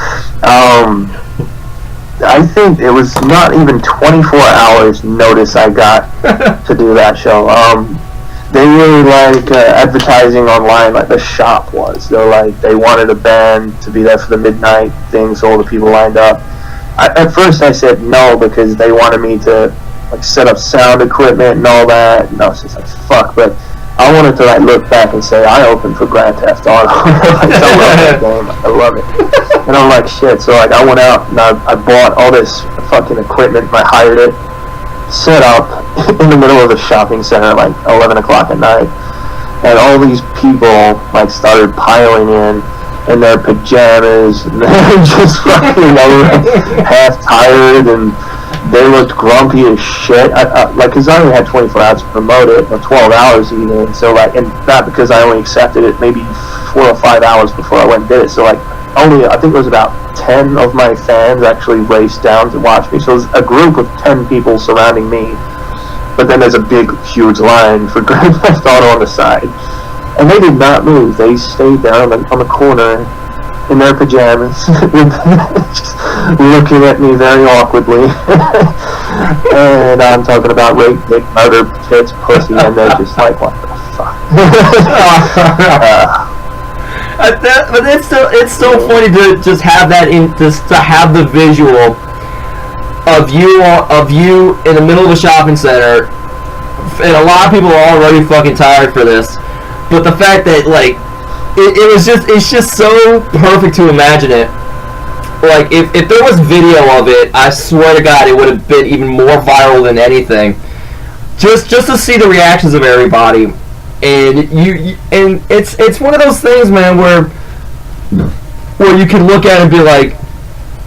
I think it was not even 24 hours notice I got to do that show. They were like advertising online, like the shop was. They're like, they wanted a band to be there for the midnight thing, so all the people lined up. At first I said no, because they wanted me to like set up sound equipment and all that. And I was just like, fuck. But I wanted to like look back and say, I opened for Grand Theft Auto. Like, I love that game. I love it. And I'm like, shit. So like I went out and I bought all this fucking equipment. I hired it, set up in the middle of the shopping center like 11 o'clock at night. And all these people like started piling in their pajamas, and they're just fucking half tired, and they looked grumpy as shit. Like, because I only had 24 hours to promote it, or 12 hours even. So like, and not because I only accepted it maybe 4 or 5 hours before I went and did it. So like, only I think it was about 10 of my fans actually raced down to watch me. So it was a group of 10 people surrounding me. But then there's a big, huge line for Grand Theft Auto on the side. And they did not move. They stayed down on the corner in their pajamas, just looking at me very awkwardly. And I'm talking about rape, dick, murder, tits, pussy, and they're just like, what the fuck? But it's still funny to just have that to have the visual of you in the middle of a shopping center, and a lot of people are already fucking tired for this. But the fact that like it's just so perfect to imagine it. Like if there was video of it, I swear to God, it would have been even more viral than anything. just to see the reactions of everybody, and and it's one of those things, man, where you can look at it and be like,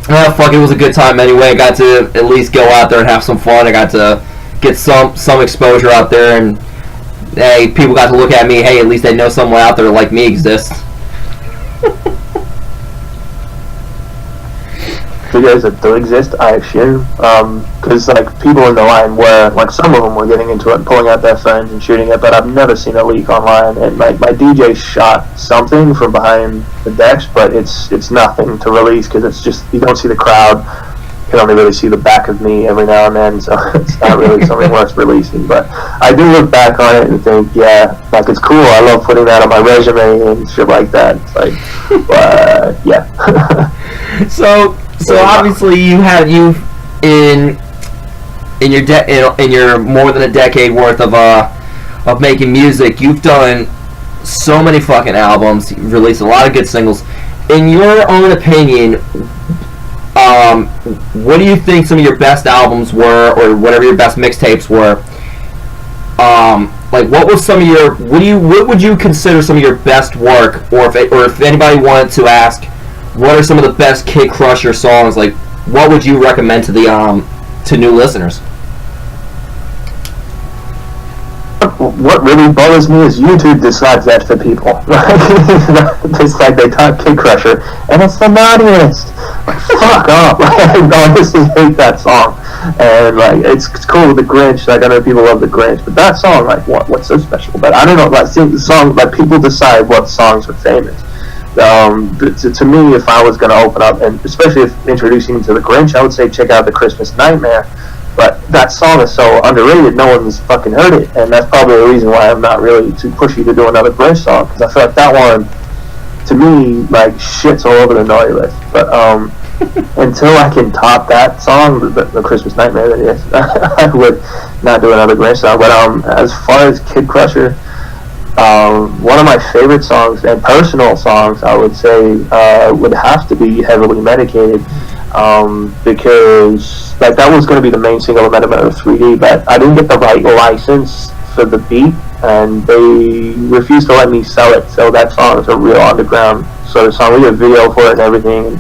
oh, fuck, it was a good time anyway. I got to at least go out there and have some fun. I got to get some exposure out there, and hey, people got to look at me. Hey, at least they know someone out there like me exists. Videos that do exist, I assume, because like people in the line were like, some of them were getting into it and pulling out their phones and shooting it, but I've never seen a leak online. And my DJ shot something from behind the decks, but it's nothing to release because it's just, you don't see the crowd. You can only really see the back of me every now and then, so it's not really something worth releasing. But I do look back on it and think, yeah, like, it's cool. I love putting that on my resume and shit like that. It's like, yeah. So obviously you've in your more than a decade worth of making music, you've done so many fucking albums, you've released a lot of good singles. In your own opinion, what do you think some of your best albums were, or whatever your best mixtapes were? Like, what was some of your, what would you consider some of your best work, or if anybody wanted to ask, what are some of the best KidCrusher songs? Like, what would you recommend to the to new listeners? What really bothers me is YouTube decides that for people. It's like they talk KidCrusher, and it's the naughtiest. Like, fuck up! I honestly hate that song. And like, it's cool with the Grinch. Like, I know people love the Grinch, but that song, like, what's so special? But I don't know. Like, the song, like, people decide what songs are famous. To me, if I was going to open up, and especially if introducing you to the Grinch, I would say check out the Christmas Nightmare. But that song is so underrated, no one's fucking heard it, and that's probably the reason why I'm not really too pushy to do another Grinch song, because I feel like that one, to me, like, shits all over the naughty list. But until I can top that song, the Christmas Nightmare, that is, I would not do another Grinch song. But as far as KidCrusher, one of my favorite songs and personal songs, I would say, would have to be Heavily Medicated, because like, that was going to be the main single of Metameta 3D, but I didn't get the right license for the beat, and they refused to let me sell it, so that song is a real underground sort of song. We did a video for it and everything, and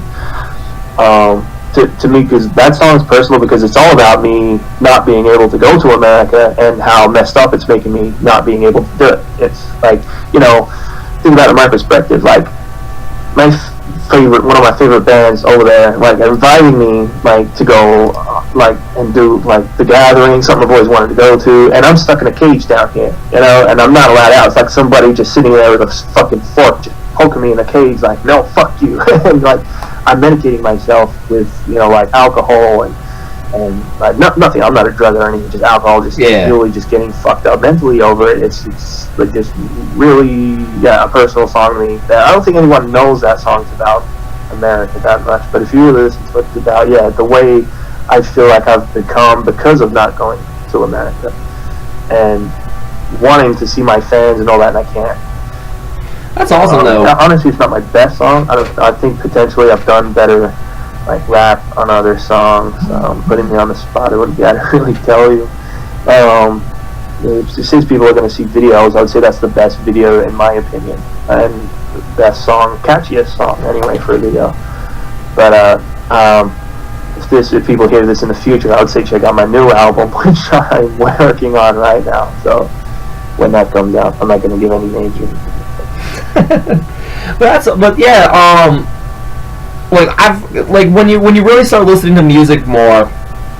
to me, because that song is personal, because it's all about me not being able to go to America and how messed up it's making me not being able to do it. It's like, you know, think about it from my perspective, like, one of my favorite bands over there, like, inviting me, like, to go, like, and do, like, The Gathering, something I've always wanted to go to, and I'm stuck in a cage down here, you know, and I'm not allowed out. It's like somebody just sitting there with a fucking fork just poking me in the cage, like, no, fuck you. And, like, I'm medicating myself with, you know, like, alcohol and like, nothing. I'm not a drug or anything, just alcohol, just really just getting fucked up mentally over it. It's like, just really, yeah, a personal song to me. That I don't think anyone knows that song's about America that much, but if you really listen to what it's about, yeah, the way I feel like I've become because of not going to America and wanting to see my fans and all that, and I can't. That's awesome, though. Honestly, it's not my best song. I think potentially I've done better, like, rap on other songs. Putting me on the spot, I wouldn't be able to really tell you. Since people are going to see videos, I would say that's the best video in my opinion, and the best song, catchiest song anyway for a video. But if people hear this in the future, I would say check out my new album, which I'm working on right now. So when that comes out, I'm not going to give any names. But yeah, like when you really start listening to music more,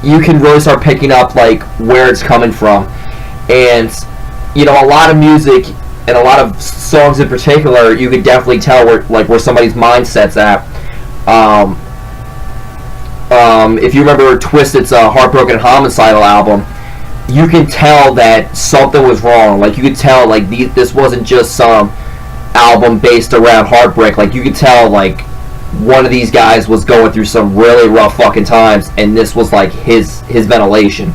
you can really start picking up, like, where it's coming from. And, you know, a lot of music and a lot of songs in particular, you could definitely tell where somebody's mindset's at. If you remember Twisted's Heartbroken Homicidal album, you can tell that something was wrong. Like, you could tell, like, this wasn't just some album based around heartbreak. Like, you could tell, like, one of these guys was going through some really rough fucking times, and this was, like, his ventilation.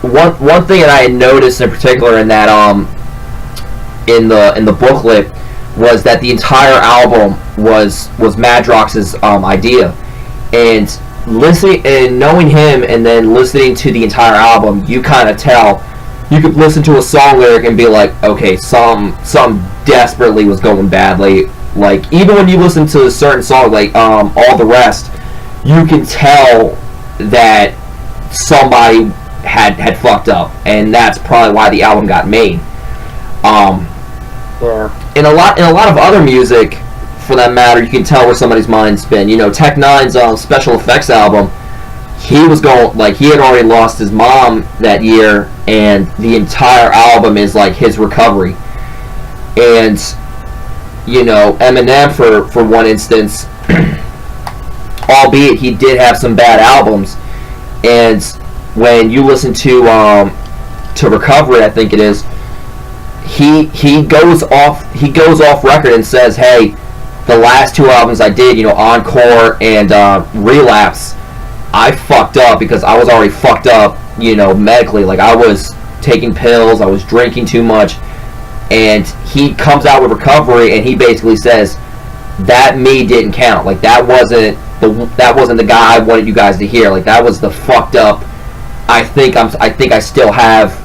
One thing that I had noticed in particular in that in the booklet was that the entire album was Madrox's idea, and listening and knowing him, and then listening to the entire album, you kind of tell. You could listen to a song lyric and be like, okay, some desperately was going badly. Like, even when you listen to a certain song, like All the Rest, you can tell that somebody had fucked up, and that's probably why the album got made. Yeah. In a lot of other music, for that matter, you can tell where somebody's mind's been. You know, Tech Nine's Special Effects album, he was going, like, he had already lost his mom that year, and the entire album is like his recovery. And, you know, Eminem, for one instance, albeit he did have some bad albums, and when you listen to Recovery, I think it is, he goes off record and says, hey, the last two albums I did, you know, Encore and Relapse, I fucked up because I was already fucked up, you know, medically. Like, I was taking pills, I was drinking too much, and he comes out with Recovery, and he basically says, that me didn't count. Like, that wasn't the guy I wanted you guys to hear. Like, that was the fucked up. I think I still have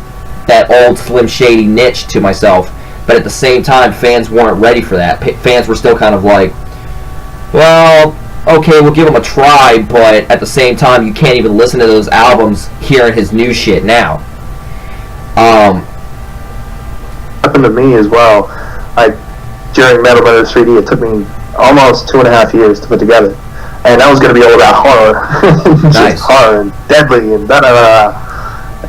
that old Slim Shady niche to myself, but at the same time, fans weren't ready for that. Fans were still kind of like, well, okay, we'll give him a try, but at the same time, you can't even listen to those albums hearing his new shit now. Happened to me as well. During Metal Murder 3D, it took me almost 2.5 years to put together, and that was going to be all about horror. Just nice. Horror and deadly and da da da.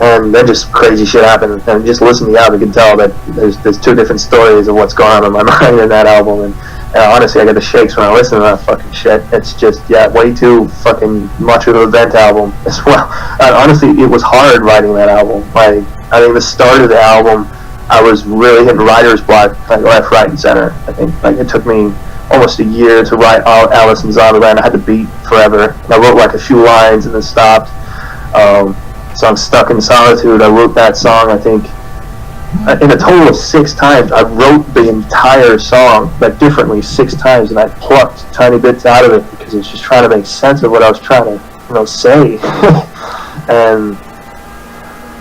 And then just crazy shit happened, and just listening to the album, you can tell that there's two different stories of what's going on in my mind in that album, and honestly, I get the shakes when I listen to that fucking shit. It's just, way too fucking much of an event album as well. Honestly, it was hard writing that album. Like, I think the start of the album, I was really hitting writer's block, like left, right, and center. I think, like, it took me almost a year to write Alice in Zonderland. I had to beat forever. And I wrote like a few lines and then stopped. So I'm Stuck in Solitude. I wrote that song, I think, in a total of 6 times. I wrote the entire song, but differently 6 times, and I plucked tiny bits out of it because it's just trying to make sense of what I was trying to, say. And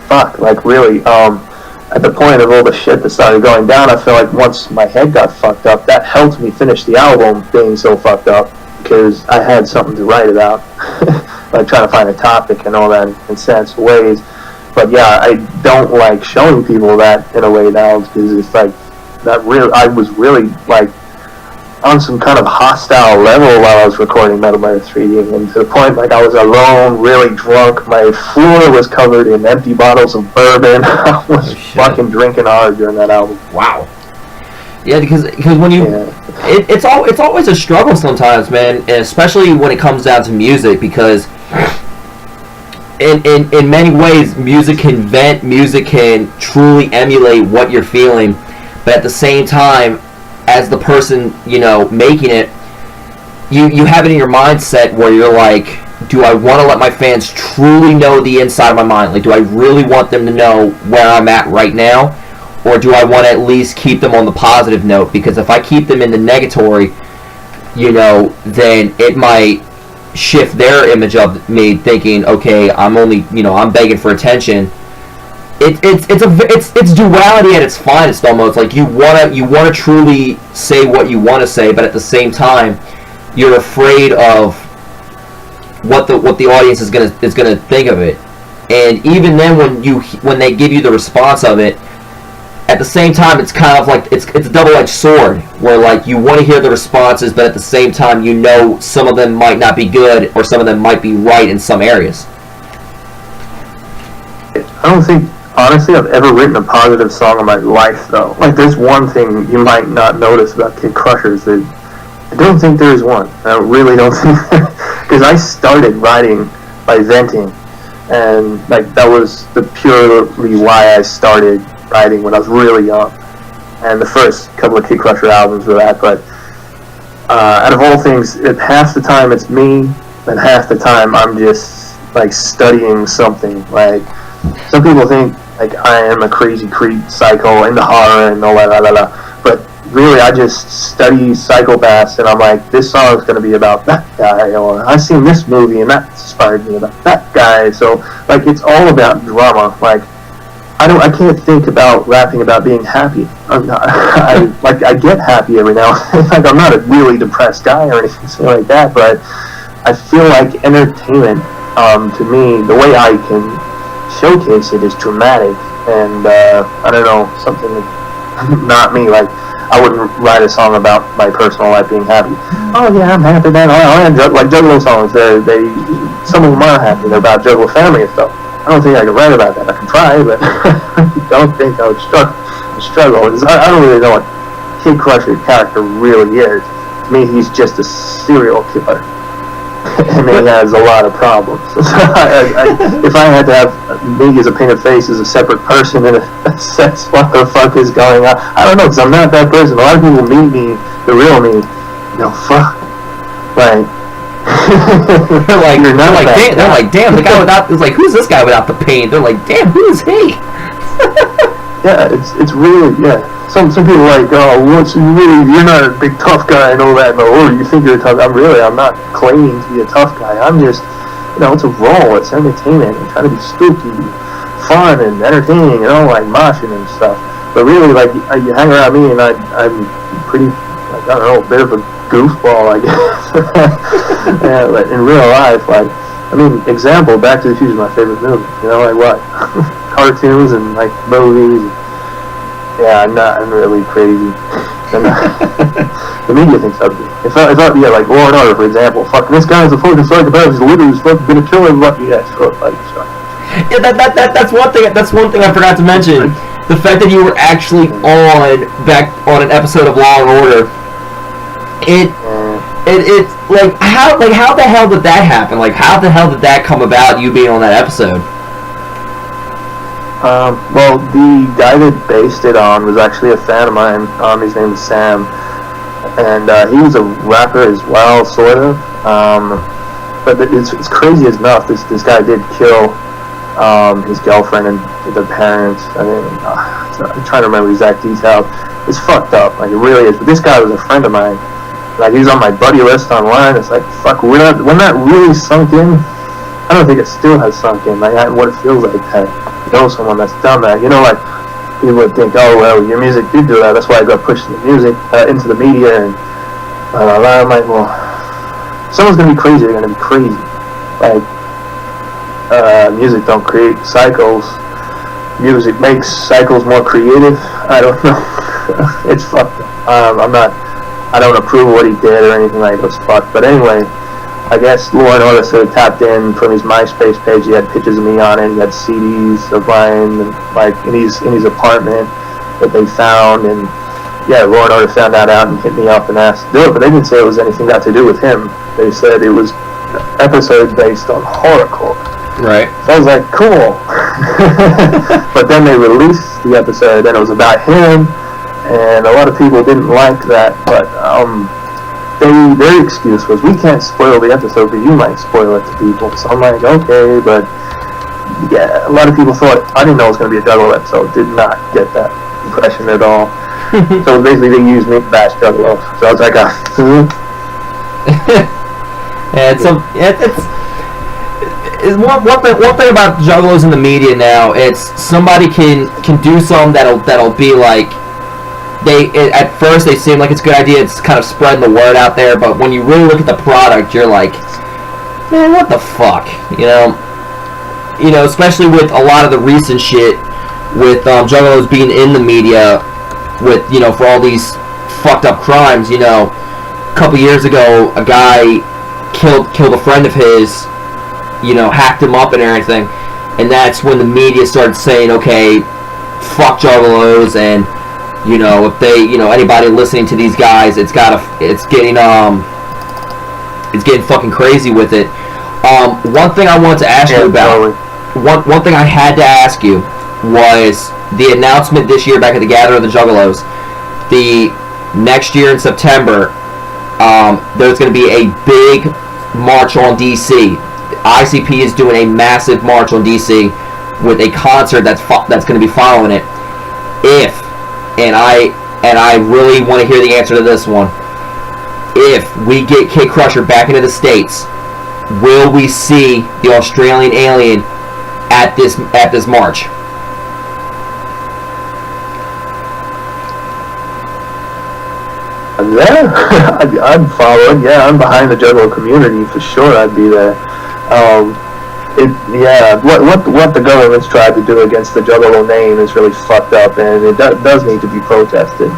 fuck, like, really, at the point of all the shit that started going down, I feel like once my head got fucked up, that helped me finish the album being so fucked up, because I had something to write about. Like, trying to find a topic and all that in sensible ways. But yeah, I don't like showing people that in a way now, because it's like, I was really, like, on some kind of hostile level while I was recording Metal Murder 3D, and to the point, like, I was alone, really drunk, my floor was covered in empty bottles of bourbon. I was fucking drinking hard during that album. Wow. Yeah, because when you, it's always a struggle sometimes, man, and especially when it comes down to music, because in many ways, music can vent, music can truly emulate what you're feeling, but at the same time, as the person, making it, you have it in your mindset where you're like, do I want to let my fans truly know the inside of my mind? Like, do I really want them to know where I'm at right now? Or do I want to at least keep them on the positive note? Because if I keep them in the negatory, then it might shift their image of me, thinking, okay, I'm only, I'm begging for attention. It's duality at its finest almost. Like, you wanna truly say what you want to say, but at the same time, you're afraid of what the audience is gonna think of it. And even then, when they give you the response of it, at the same time, it's kind of like it's a double-edged sword, where, like, you want to hear the responses, but at the same time, some of them might not be good, or some of them might be right in some areas. I don't think, honestly, I've ever written a positive song in my life, though. Like, there's one thing you might not notice about KidCrusher, is that I don't think there's one. I really don't think because I started writing by venting, and, like, that was purely why I started writing when I was really young, and the first couple of KidCrusher albums were that. But out of all things, half the time it's me, and half the time I'm just, like, studying something. Like, some people think, like, I am a crazy creep, psycho, into horror and all that, but really, I just study psychopaths, and I'm like, this song is going to be about that guy, or I've seen this movie, and that inspired me about that guy. So, like, it's all about drama. Like, I can't think about rapping about being happy. I get happy every now and then. Like, I'm not a really depressed guy or anything like that, but I feel like entertainment, to me, the way I can showcase it is dramatic, and I don't know, something not me. Like, I wouldn't write a song about my personal life being happy. Oh yeah, I'm happy, man. Like Juggalo songs, some of them are happy. They're about Juggalo family and stuff. I don't think I could write about that. I can try, but I don't think I would struggle. I don't really know what KidCrusher character really is. To me, he's just a serial killer. And he has a lot of problems. If I had to have me as a painted face as a separate person in a sense, what the fuck is going on? I don't know, because I'm not that person. A lot of people meet me, the real me, fuck. Like, they're like, damn, the guy without, it's like, who's this guy without the paint? They're like, damn, who is he? Yeah, it's really, yeah. Some people are like, oh, you're not a big tough guy and all that. No, or you think you're a tough guy. I'm not claiming to be a tough guy. I'm just, it's a role. It's entertainment. I'm trying to be spooky, fun, and entertaining, like moshing and stuff. But really, like, you hang around me and I'm pretty, like, I don't know, a bit of a goofball, I guess. Yeah, but in real life, like, I mean, example, Back to the Future is my favorite movie. Like what? Cartoons and, like, movies. Yeah, I'm really crazy. The media thinks of me. If I like Law and Order, for example, fucking this guy's a fucking psychopath, he's literally fucking gonna kill everybody. Yeah, sure, like, sure. Yeah, that's one thing. That's one thing I forgot to mention. The fact that you were actually on an episode of Law and Order. It's like how the hell did that happen? Like, how the hell did that come about? You being on that episode? Well, the guy that based it on was actually a fan of mine. His name is Sam, and he was a rapper as well, sort of. But it's crazy enough. This guy did kill his girlfriend and their parents. I mean, I'm trying to remember the exact details. It's fucked up, like, it really is. But this guy was a friend of mine. Like, he was on my buddy list online. It's like, fuck, we're not really sunk in. I don't think it still has sunk in, like, what it feels like to know someone that's done that. Like, people would think, oh, well, your music did do that, that's why I got pushed into music, into the media, and I'm like, well, if someone's gonna be crazy, they're gonna be crazy. Like, music don't create cycles. Music makes cycles more creative. I don't know. It's fucked up. I don't approve of what he did or anything like that. It's fucked. But anyway, I guess Law and Order sort of tapped in from his MySpace page. He had pictures of me on it. He had CDs of mine, and, like, in his apartment that they found. And yeah, Law and Order found that out and hit me up and asked to do it. But they didn't say it was anything got to do with him. They said it was episodes based on horrorcore. Right. So I was like, cool. But then they released the episode, and it was about him. And a lot of people didn't like that, but their excuse was, we can't spoil the episode, but you might spoil it to people. So I'm like, okay, but yeah, a lot of people thought, I didn't know it was going to be a Juggalo episode, did not get that impression at all. So basically they used me to bash Juggalo. So I was like, it's one thing about Juggalos in the media now. It's somebody can do something that'll be like, at first they seem like it's a good idea. It's kind of spreading the word out there, but when you really look at the product, you're like, man, what the fuck, especially with a lot of the recent shit with Juggalos being in the media with for all these fucked up crimes. A couple years ago, a guy killed a friend of his, hacked him up and everything, and that's when the media started saying, okay, fuck Juggalos, and if they, anybody listening to these guys, it's getting fucking crazy with it. One thing I wanted to ask you about, one thing I had to ask you was the announcement this year back at the Gathering of the Juggalos. The next year in September, there's going to be a big march on DC. ICP is doing a massive march on DC with a concert that's going to be following it. And and I really want to hear the answer to this one. If we get KidCrusher back into the States, will we see the Australian Alien at this march? Yeah, I'd follow it. Yeah, I'm behind the Juggalo community for sure. I'd be there. What the government's tried to do against the Juggalo name is really fucked up, and it does need to be protested.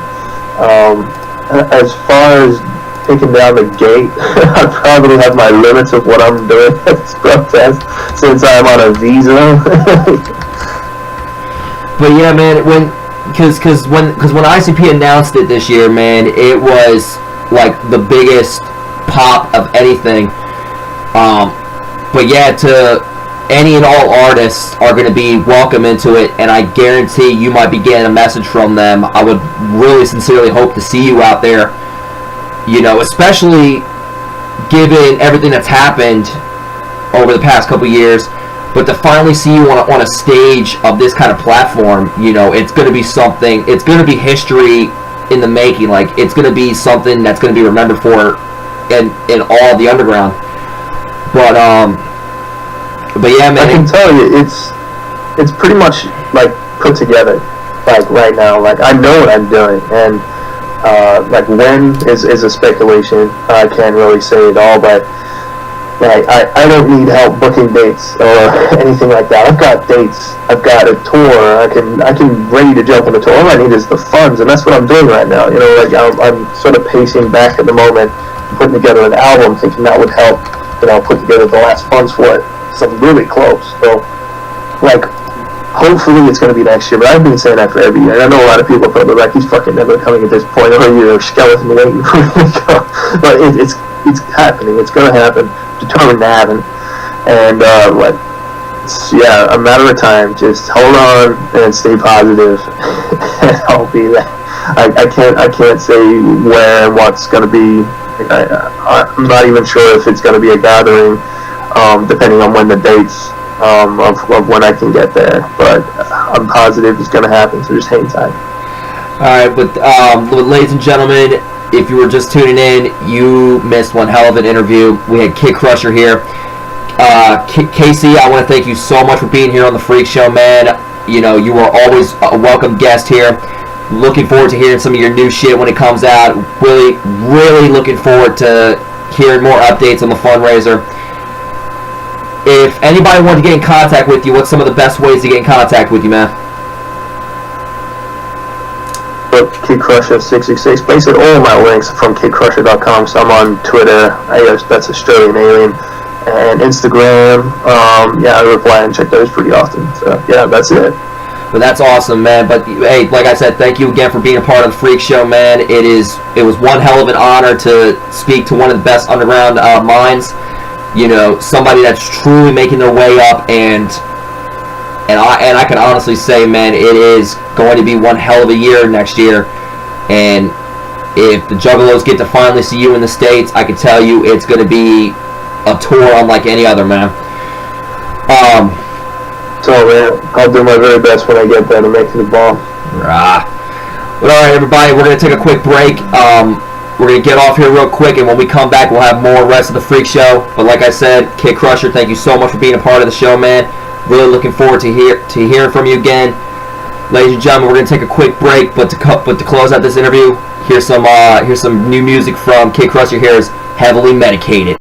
As far as taking down the gate, I probably have my limits of what I'm doing at this protest since I'm on a visa. But yeah, man, when ICP announced it this year, man, it was like the biggest pop of anything. But yeah, to any and all artists are going to be welcome into it, and I guarantee you might be getting a message from them. I would really sincerely hope to see you out there, especially given everything that's happened over the past couple years. But to finally see you on a stage of this kind of platform, it's going to be something. It's going to be history in the making. Like, it's going to be something that's going to be remembered for in all of the underground. But yeah, man. I can tell you, it's pretty much like put together. Like right now, like I know what I'm doing, and like when is a speculation. I can't really say it all, but. Like, I don't need help booking dates or anything like that. I've got dates. I've got a tour. I can ready to jump on the tour. All I need is the funds, and that's what I'm doing right now. Like I'm sort of pacing back at the moment, putting together an album, thinking that would help. Put together the last funds for it. So I'm really close. So, like, hopefully it's going to be next year. But I've been saying that for every year. And I know a lot of people probably like, he's fucking never coming at this point. Or you're a skeleton waiting for me to go. But it's happening. It's going to happen. Determined to happen. And it's a matter of time. Just hold on and stay positive, and I'll be there. I can't say where and what's going to be. I'm not even sure if it's going to be a gathering, depending on when the dates of when I can get there. But I'm positive it's going to happen. So just hang tight. All right, but ladies and gentlemen, if you were just tuning in, you missed one hell of an interview. We had KidCrusher here. Casey, I want to thank you so much for being here on the Freak Show, man. You are always a welcome guest here. Looking forward to hearing some of your new shit when it comes out. Really, really looking forward to hearing more updates on the fundraiser. If anybody wanted to get in contact with you, what's some of the best ways to get in contact with you, man? KidCrusher666. Basically, all of my links are from KidCrusher.com. So I'm on Twitter. That's Australian Alien, and Instagram. I reply and check those pretty often. So yeah, that's it. Well, that's awesome, man. But hey, like I said, thank you again for being a part of the Freak Show, man. It was one hell of an honor to speak to one of the best underground minds. Somebody that's truly making their way up, and I can honestly say, man, it is going to be one hell of a year next year. And if the Juggalos get to finally see you in the States, I can tell you it's going to be a tour unlike any other, man. So, man, I'll do my very best when I get there to make it a ball. Well, all right, everybody, we're going to take a quick break. We're going to get off here real quick, and when we come back, we'll have more rest of the Freak Show. But like I said, KidCrusher, thank you so much for being a part of the show, man. Really looking forward to hearing from you again. Ladies and gentlemen, we're going to take a quick break, but to close out this interview, here's some new music from KidCrusher. Here's Heavily Medicated.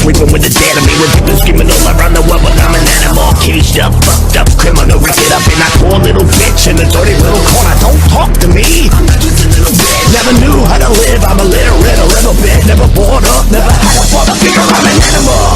Sleeping with the dead of me, with people screaming all around the world, but I'm an animal, caged up, fucked up, criminal, wrapped up in that poor little bitch in a dirty little corner. Don't talk to me, I'm just a little bitch. Never knew how to live, I'm illiterate a little bit. Never born up, never had a father figure, I'm an animal.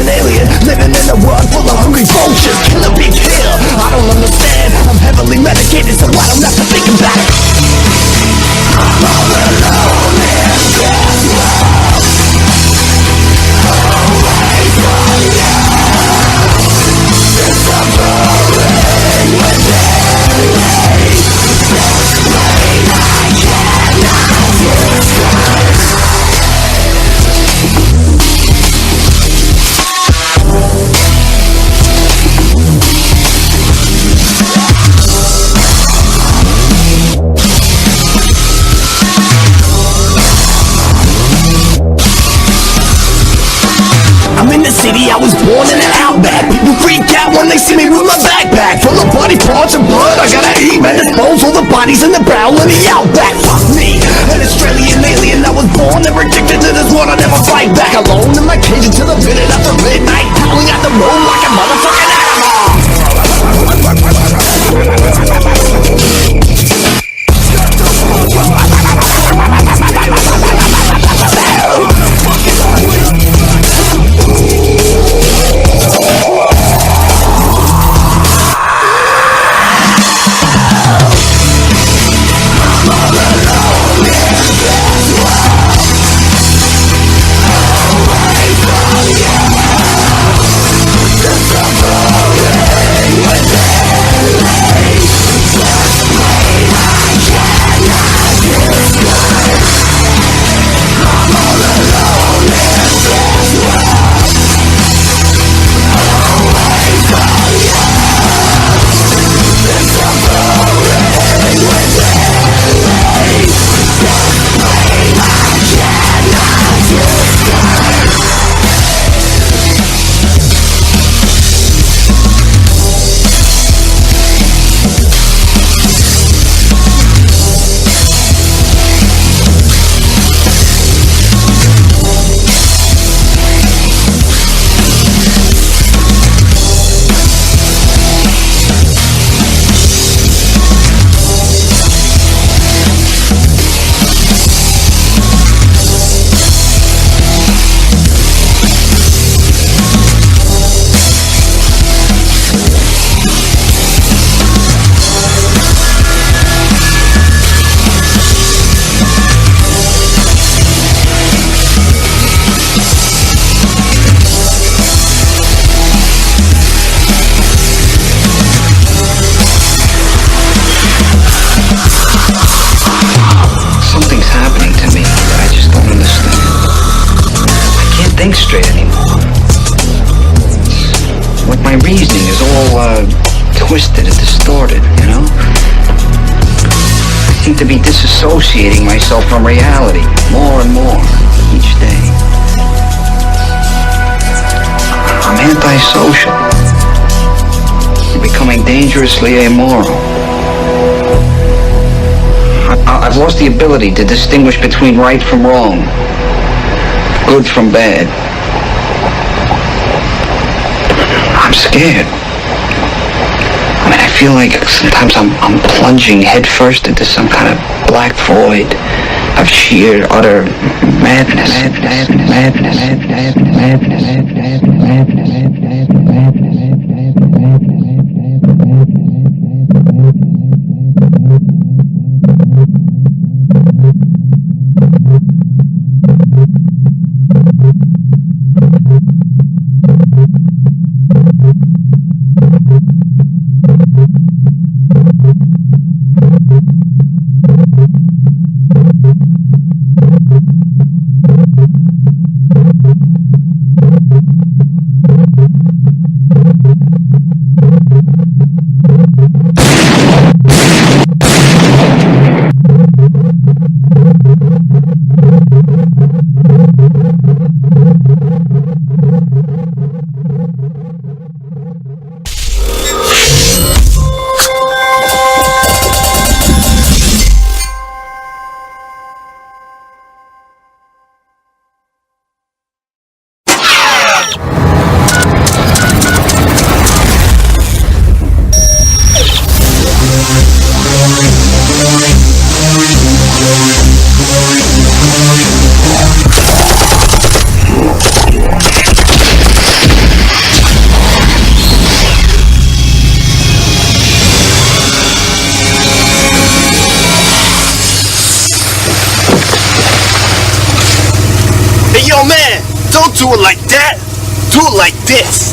an alien, living in a world full of hungry vultures. Kill a big kill, I don't understand. I'm heavily medicated so I don't have to think about it. I'm all alone in this world, away from you. It's suffering within me. Explain, I cannot describe. I'm in the city, I was born in an outback. People freak out when they see me with my backpack full of body parts and blood. I gotta eat, man, dispose all the bodies in the barrel in the outback. Fuck me, an Australian alien. I was born and addicted to this world. I never fight back. Alone in my cage until the minute after midnight, howling at the moon like a motherfucking animal. Think straight anymore. Like my reasoning is all twisted and distorted, you know? I seem to be disassociating myself from reality more and more each day. I'm antisocial. I'm becoming dangerously amoral. I've lost the ability to distinguish between right from wrong, good from bad. I'm scared. I mean, I feel like sometimes I'm plunging headfirst into some kind of black void of sheer, utter madness. do it like that. Do it like this.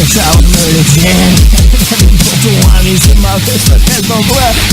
Child murder jam. Every one is in my fist, but there's no blood.